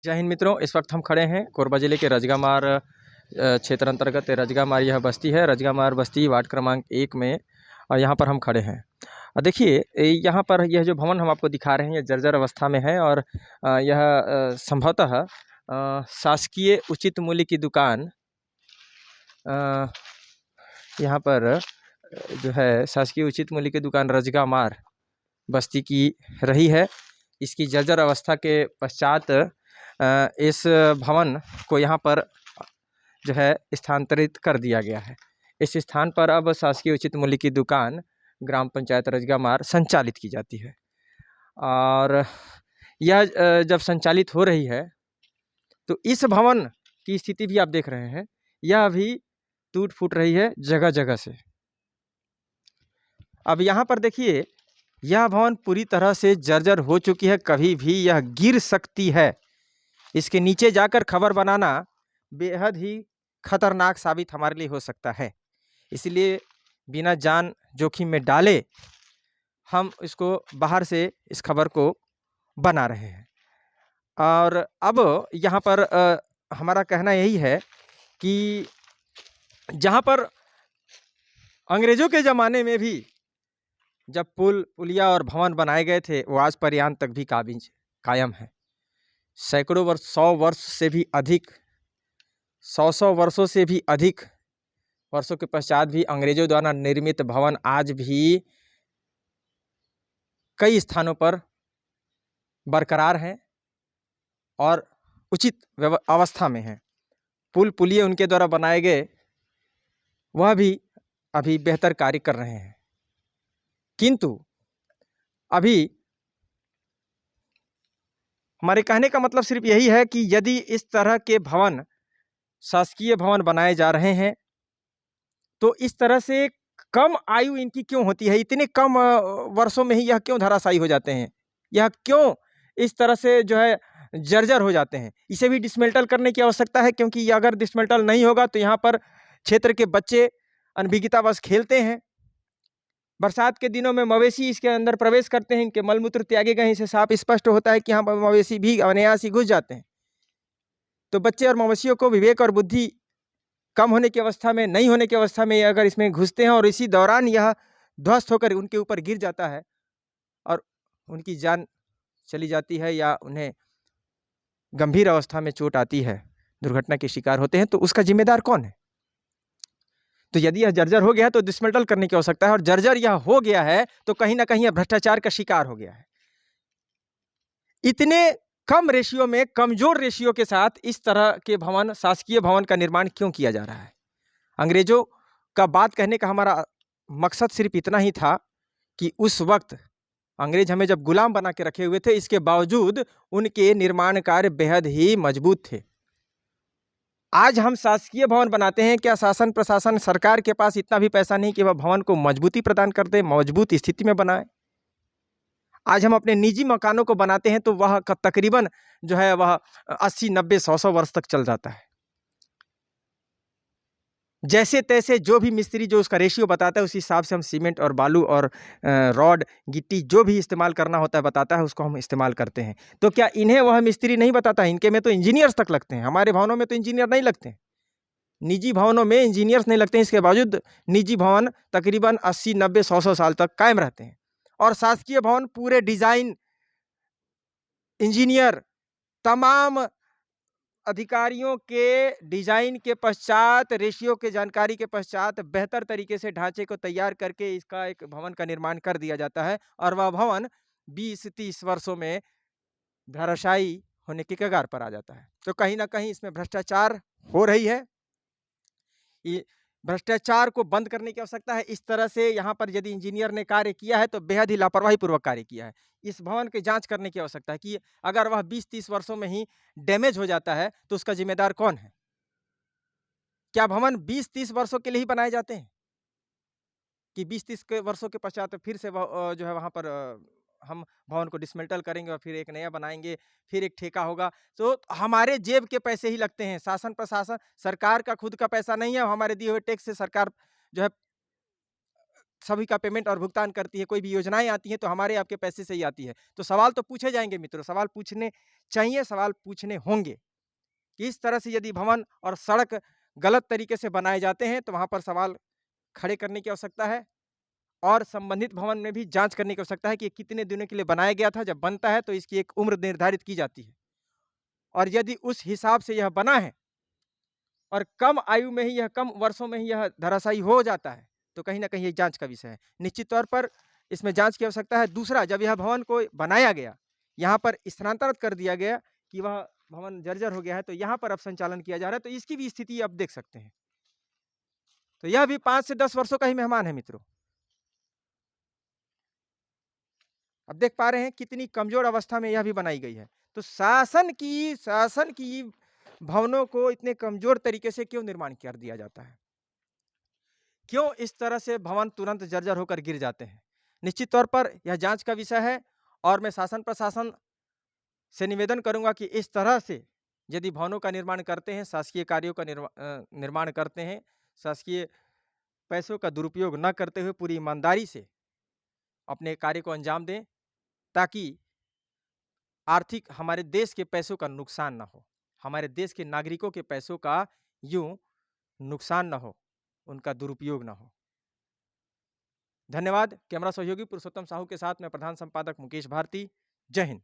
जय हिंद मित्रों, इस वक्त हम खड़े हैं कोरबा ज़िले के रजगामार क्षेत्र अंतर्गत रजगामार यह बस्ती है। रजगामार बस्ती वार्ड क्रमांक 1 में यहाँ पर हम खड़े हैं। देखिए, यहाँ पर यह जो भवन हम आपको दिखा रहे हैं, यह जर्जर अवस्था में है और यह संभवतः शासकीय उचित मूल्य की दुकान यहाँ पर जो है शासकीय उचित मूल्य की दुकान रजगामार बस्ती की रही है। इसकी जर्जर अवस्था के पश्चात इस भवन को यहाँ पर जो है स्थानांतरित कर दिया गया है। इस स्थान पर अब शासकीय उचित मूल्य की दुकान ग्राम पंचायत रजगामार संचालित की जाती है और यह जब संचालित हो रही है तो इस भवन की स्थिति भी आप देख रहे हैं, यह अभी टूट फूट रही है जगह जगह से। अब यहाँ पर देखिए, यह भवन पूरी तरह से जर्जर हो चुकी है, कभी भी यह गिर सकती है। इसके नीचे जाकर खबर बनाना बेहद ही खतरनाक साबित हमारे लिए हो सकता है। इसलिए बिना जान जोखिम में डाले हम इसको बाहर से इस खबर को बना रहे हैं। और अब यहाँ पर हमारा कहना यही है कि जहाँ पर अंग्रेजों के ज़माने में भी जब पुल पुलिया और भवन बनाए गए थे, वो आज पर्यान तक भी कायम है। सैकड़ों वर्ष, 100 वर्ष से भी अधिक, 100 वर्षों से भी अधिक वर्षों के पश्चात भी अंग्रेजों द्वारा निर्मित भवन आज भी कई स्थानों पर बरकरार हैं और उचित अवस्था में हैं। पुल पुलिये उनके द्वारा बनाए गए वह भी अभी बेहतर कार्य कर रहे हैं, किंतु अभी हमारे कहने का मतलब सिर्फ यही है कि यदि इस तरह के भवन, शासकीय भवन बनाए जा रहे हैं तो इस तरह से कम आयु इनकी क्यों होती है? इतने कम वर्षों में ही यह क्यों धराशायी हो जाते हैं? यह क्यों इस तरह से जो है जर्जर हो जाते हैं? इसे भी डिसमेंटल करने की आवश्यकता है, क्योंकि अगर डिसमेंटल नहीं होगा तो यहाँ पर क्षेत्र के बच्चे अनभिज्ञतावश खेलते हैं। बरसात के दिनों में मवेशी इसके अंदर प्रवेश करते हैं, इनके मलमूत्र त्यागे गए, इसे साफ स्पष्ट होता है कि यहाँ पर मवेशी भी अनायास ही घुस जाते हैं। तो बच्चे और मवेशियों को विवेक और बुद्धि कम होने की अवस्था में, नहीं होने की अवस्था में अगर इसमें घुसते हैं और इसी दौरान यह ध्वस्त होकर उनके ऊपर गिर जाता है और उनकी जान चली जाती है या उन्हें गंभीर अवस्था में चोट आती है, दुर्घटना के शिकार होते हैं, तो उसका जिम्मेदार कौन है? तो यदि यह जर्जर हो गया है तो डिसमेंटल करने की आवश्यकता है, और जर्जर यह हो गया है तो कहीं ना कहीं यह भ्रष्टाचार का शिकार हो गया है। इतने कम रेशियो में, कमजोर रेशियो के साथ इस तरह के भवन, शासकीय भवन का निर्माण क्यों किया जा रहा है? अंग्रेजों का बात कहने का हमारा मकसद सिर्फ इतना ही था कि उस वक्त अंग्रेज हमें जब गुलाम बना के रखे हुए थे, इसके बावजूद उनके निर्माण कार्य बेहद ही मजबूत थे। आज हम शासकीय भवन बनाते हैं, क्या शासन प्रशासन सरकार के पास इतना भी पैसा नहीं कि वह भवन को मजबूती प्रदान कर दे, मजबूत स्थिति में बनाए? आज हम अपने निजी मकानों को बनाते हैं तो वह तकरीबन जो है वह 80, 90, 100 वर्ष तक चल जाता है। जैसे तैसे जो भी मिस्त्री जो उसका रेशियो बताता है, उसी हिसाब से हम सीमेंट और बालू और रॉड, गिट्टी जो भी इस्तेमाल करना होता है बताता है, उसको हम इस्तेमाल करते हैं। तो क्या इन्हें वह मिस्त्री नहीं बताता है? इनके में तो इंजीनियर्स तक लगते हैं। हमारे भवनों में तो इंजीनियर नहीं लगते हैं, निजी भवनों में इंजीनियर्स नहीं लगते हैं। इसके बावजूद निजी भवन तकरीबन 80, 90, 100 साल तक कायम रहते हैं, और शासकीय भवन पूरे डिजाइन, इंजीनियर, तमाम अधिकारियों के डिजाइन के पश्चात, रेशियो के जानकारी के पश्चात बेहतर तरीके से ढांचे को तैयार करके इसका एक भवन का निर्माण कर दिया जाता है, और वह भवन 20-30 वर्षों में धराशायी होने के कगार पर आ जाता है। तो कहीं ना कहीं इसमें भ्रष्टाचार हो रही है। भ्रष्टाचार को बंद करने की आवश्यकता है। इस तरह से यहाँ पर यदि इंजीनियर ने कार्य किया है तो बेहद ही लापरवाही पूर्वक कार्य किया है। इस भवन की जांच करने की आवश्यकता है कि अगर वह 20-30 वर्षों में ही डैमेज हो जाता है तो उसका जिम्मेदार कौन है? क्या भवन 20-30 वर्षों के लिए ही बनाए जाते हैं कि 20-30 के वर्षों के पश्चात फिर से वह जो है वहाँ पर हम भवन को डिसमेंटल करेंगे और फिर एक नया बनाएंगे, फिर एक ठेका होगा? तो हमारे जेब के पैसे ही लगते हैं। शासन प्रशासन, सरकार का खुद का पैसा नहीं है, हमारे दिए हुए टैक्स से सरकार जो है सभी का पेमेंट और भुगतान करती है, कोई भी योजनाएँ आती हैं तो हमारे आपके पैसे से ही आती है। तो सवाल तो पूछे जाएँगे मित्रों, सवाल पूछने चाहिए, सवाल पूछने होंगे कि इस तरह से यदि भवन और सड़क गलत तरीके से बनाए जाते हैं तो वहाँ पर सवाल खड़े करने की आवश्यकता है और संबंधित भवन में भी जाँच करने की आवश्यकता है कि ये कितने दिनों के लिए बनाया गया था, जब बनता है तो इसकी एक उम्र निर्धारित की जाती है। और यदि उस हिसाब से यह बना है और कम आयु में ही यह कम वर्षों में ही यह धराशायी हो जाता है, तो कहीं न कहीं ये जाँच का विषय है। निश्चित तौर पर इसमें जाँच की आवश्यकता है। दूसरा, जब यह भवन को बनाया गया, यहाँ पर स्थानांतरित कर दिया गया कि वह भवन जर्जर हो गया है, तो यहाँ पर अब संचालन किया जा रहा है, तो इसकी भी स्थिति आप देख सकते हैं। तो यह भी 5 से 10 वर्षों का ही मेहमान है मित्रों। अब देख पा रहे हैं कितनी कमज़ोर अवस्था में यह भी बनाई गई है। तो शासन की भवनों को इतने कमज़ोर तरीके से क्यों निर्माण कर दिया जाता है? क्यों इस तरह से भवन तुरंत जर्जर होकर गिर जाते हैं? निश्चित तौर पर यह जाँच का विषय है और मैं शासन प्रशासन से निवेदन करूँगा कि इस तरह से यदि भवनों का निर्माण करते हैं, शासकीय कार्यों का निर्माण करते हैं, शासकीय पैसों का दुरुपयोग ना करते हुए पूरी ईमानदारी से अपने कार्य को अंजाम दें, ताकि आर्थिक हमारे देश के पैसों का नुकसान ना हो। हमारे देश के नागरिकों के पैसों का यूँ नुकसान ना हो, उनका दुरुपयोग ना हो। धन्यवाद। कैमरा सहयोगी पुरुषोत्तम साहू के साथ मैं प्रधान संपादक मुकेश भारती। जय हिंद।